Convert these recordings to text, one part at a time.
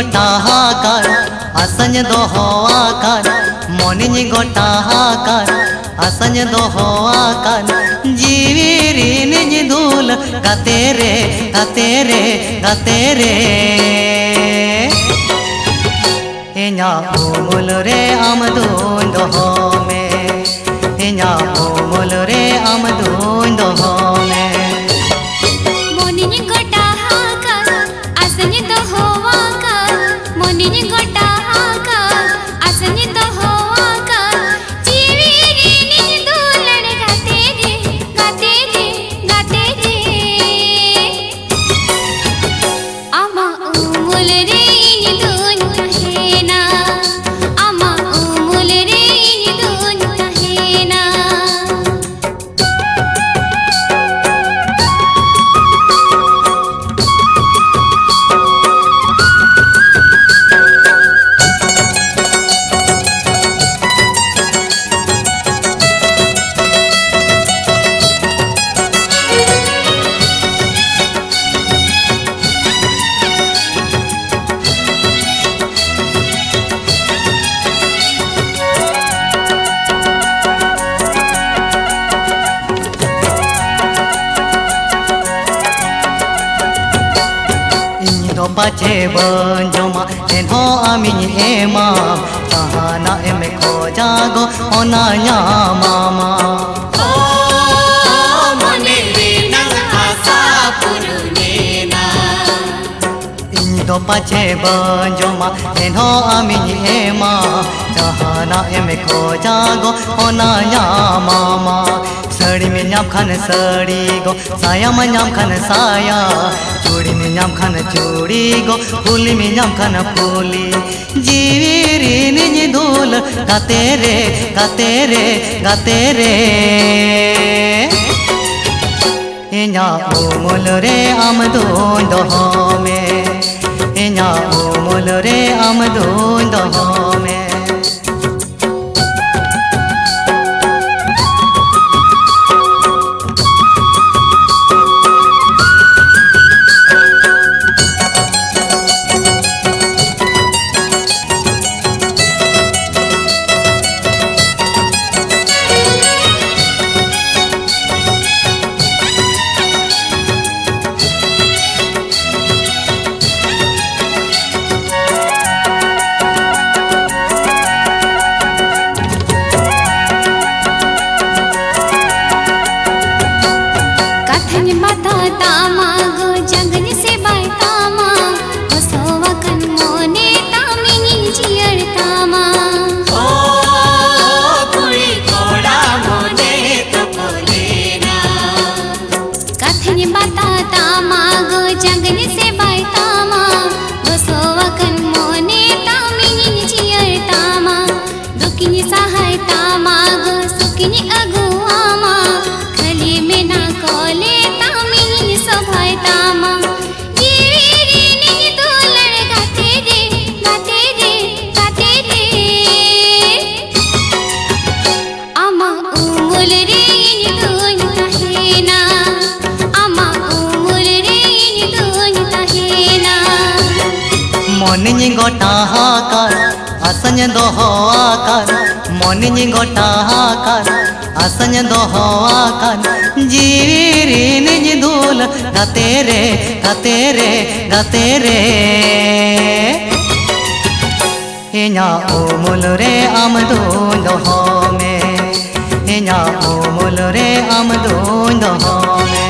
गोटा हाकार असंज दोहो आकार मोनिनी गोटा हाकार असंज दोहो आकार जीवी रीनिनी धूल गाते रे गाते रे गाते रे इन्या उमुल रे आमदून दोहो में इन्या उमुल रे आमदून दोहो में मोनिनी गोटा हाकार असंज दोहो आकार मोनिनी गोटा हाकार असंज दोहो आकार जीवी रीनिनी धूल गाते रे गाते रे गाते रे आमा उमुल रे इनी धून कहे ना आमा उमुल रे इनी धून कहे ना पाचे बंजोमा एन्हो आमी एमा चाहना एमे खोजागो ओना न्यामामा ओ मने रे नंग आसा पुरुनेना इंदो पाचे बंजोमा एन्हो आमी एमा चाहना एमे खोजागो ओना न्यामामा सड़ी में न्याम खान सड़ी गो साया में न्याम खान साया चूड़ी में न्याम खान चूड़ी गो फूली में न्याम खान फूली जीवी रीनिनी धूल गाते रे गाते रे गाते रे इन्या उमुल रे आमदून दोहो में इन्या उमुल रे आमदून दोहो में मोनिनी गोटा हाकार असंज दोहो आकार मोनिनी गोटा हाकार असंज दोहो आकार जीवी रीनिनी धूल गाते रे गाते रे गाते रे इन्या उमुल रे आमदून दोहो में इन्या उमुल रे आमदून दोहो में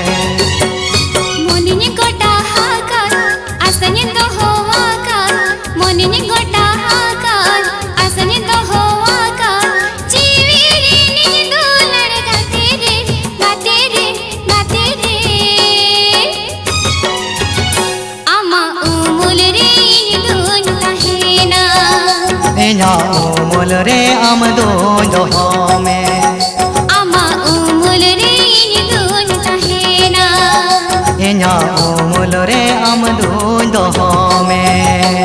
मोनिनी गोटा हाकार असंज दोहो आकार मोनिनी गोटा हाकार असंज दोहो आकार जीवी रीनिनी धूल गाते रे गाते रे गाते रे आमा उमुल रे इनी धून कहे ना इन्या उमुल रे आमदून दोहो में आमा उमुल रे इनी धून कहे ना इन्या उमुल रे आमदून दोहो में।